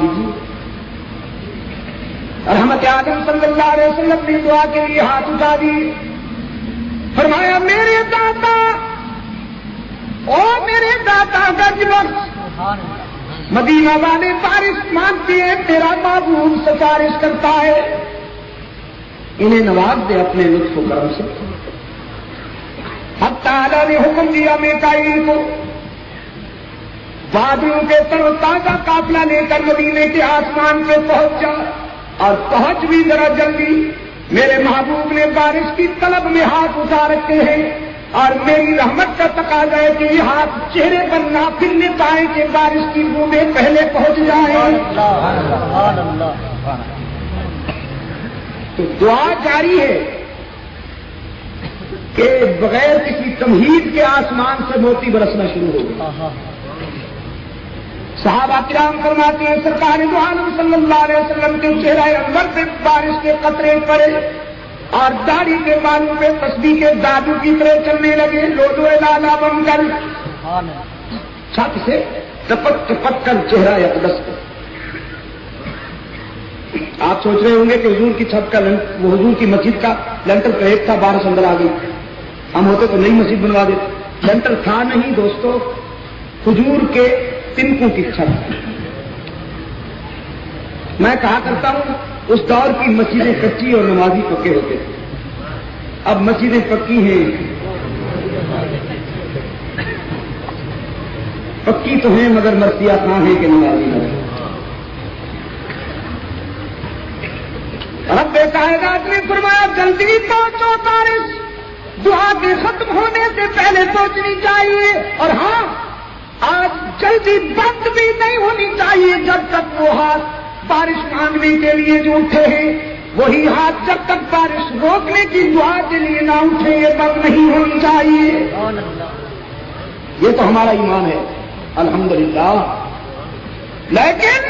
کیجیے. رحمت عالم صلی اللہ علیہ وسلم نے دعا کے لیے ہاتھ اٹھا دیے. فرمایا میرے داتا، او میرے داتا گنج بخش، مدینہ والے بارش مانگتے ہیں، تیرا معبود سفارش کرتا ہے، انہیں نواز دے اپنے لطف و کرم سے. حق تعالیٰ نے حکم دیا میکائیل کو بادلوں کے تر تازہ قافلہ لے کر مدینے کے آسمان پہ پہنچ جا، اور پہنچ بھی ذرا جلدی. میرے محبوب نے بارش کی طلب میں ہاتھ اٹھا رکھے ہیں، اور میری رحمت کا تقاضا ہے کہ یہ ہاتھ چہرے پر نہ پھرنے پائے کہ بارش کی بوندیں پہلے پہنچ جائیں. تو دعا جاری ہے کہ بغیر کسی تمہید کے آسمان سے موتی برسنا شروع ہو گئی. صحابہ کرام فرماتے ہیں سرکار دو عالم صلی اللہ علیہ وسلم کے چہرہ انور پہ بارش کے قطرے پڑے، اور داڑھی کے بالوں پہ تسبیح کے دادو کی طرح چلنے لگے. لولو لالا بن کر چھت سے ٹپک ٹپک کر چہرہ اقدس کو. آپ سوچ رہے ہوں گے کہ حضور کی چھت کا وہ حضور کی مسجد کا لنٹر کریک تھا، بارش اندر آ گئی، ہم ہوتے تو نئی مسجد بنوا دیتے. لنٹر تھا نہیں دوستو، حضور کے تنکوں کی چھت. میں کہا کرتا ہوں اس دور کی مسجدیں کچی اور نمازی پکے ہوتے تھے، اب مسجدیں پکی ہیں، پکی تو ہیں مگر مرثیہ کہاں ہیں کہ نمازی نہیں. رب کائنات نے فرمایا جلدی پہنچو، بارش دعا کے ختم ہونے سے پہلے پہنچنی چاہیے. اور ہاں، آج جلدی بند بھی نہیں ہونی چاہیے جب تک وہ ہاتھ بارش مانگنے کے لیے جو اٹھے ہیں وہی ہاتھ جب تک بارش روکنے کی دعا کے لیے نہ اٹھے یہ بند نہیں ہونی چاہیے. یہ تو ہمارا ایمان ہے الحمدللہ. لیکن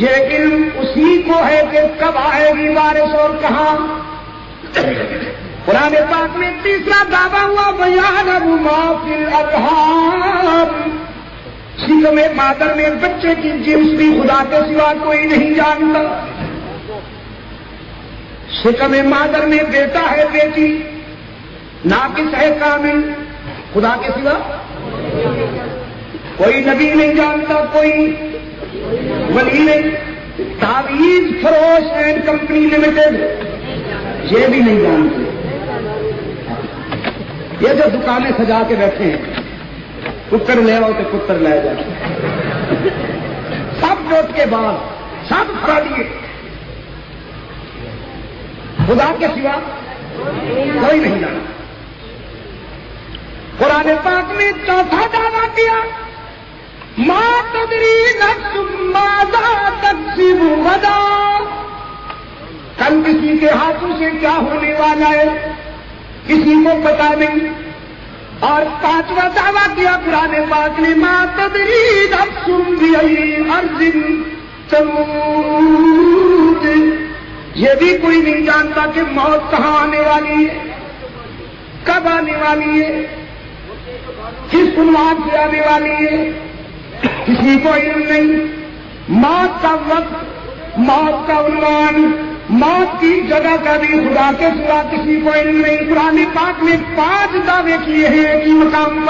یہ علم اسی کو ہے کہ کب آئے گی بارش اور کہاں. قرآن پاک میں تیسرا دعویٰ ہوا وَيَعْلَمُ مَا فِي الْأَرْحَامِ. سینوں میں مادر میں بچے کی جنس بھی خدا کے سوا کوئی نہیں جانتا. شکم مادر میں بیٹا ہے بیٹی ناقص ہے کامل، خدا کے سوا کوئی نبی نہیں جانتا، کوئی ولی نہیں. تعویذ فروش اینڈ کمپنی لمیٹڈ یہ بھی نہیں جانتے. یہ جو دکانیں سجا کے بیٹھے ہیں، ککر لے آؤ تو ککر لے جاؤ، سب جوت کے بعد سب کھا لیے، خدا کے سوا کوئی نہیں جانا. قرآن پاک میں چوتھا دعویٰ کیا ما تدری نفس ماذا تکسب غدا. کل کسی کے ہاتھوں سے کیا ہونے والا ہے کسی کو پتا نہیں. اور پانچواں دعویٰ کیا قرآن پاک نے ما تدری نفس بأی ارض تموت. یہ بھی کوئی نہیں جانتا کہ موت کہاں آنے والی ہے، کب آنے والی ہے، کس عنوان سے آنے والی ہے، کسی کو علم نہیں. موت کا وقت، موت کا عنوان، موت کی جگہ کا بھی خدا کے سوا کسی کو علم نہیں. قرآن پاک نے 5 دعوے کیے ہیں ایک ہی مقام پر.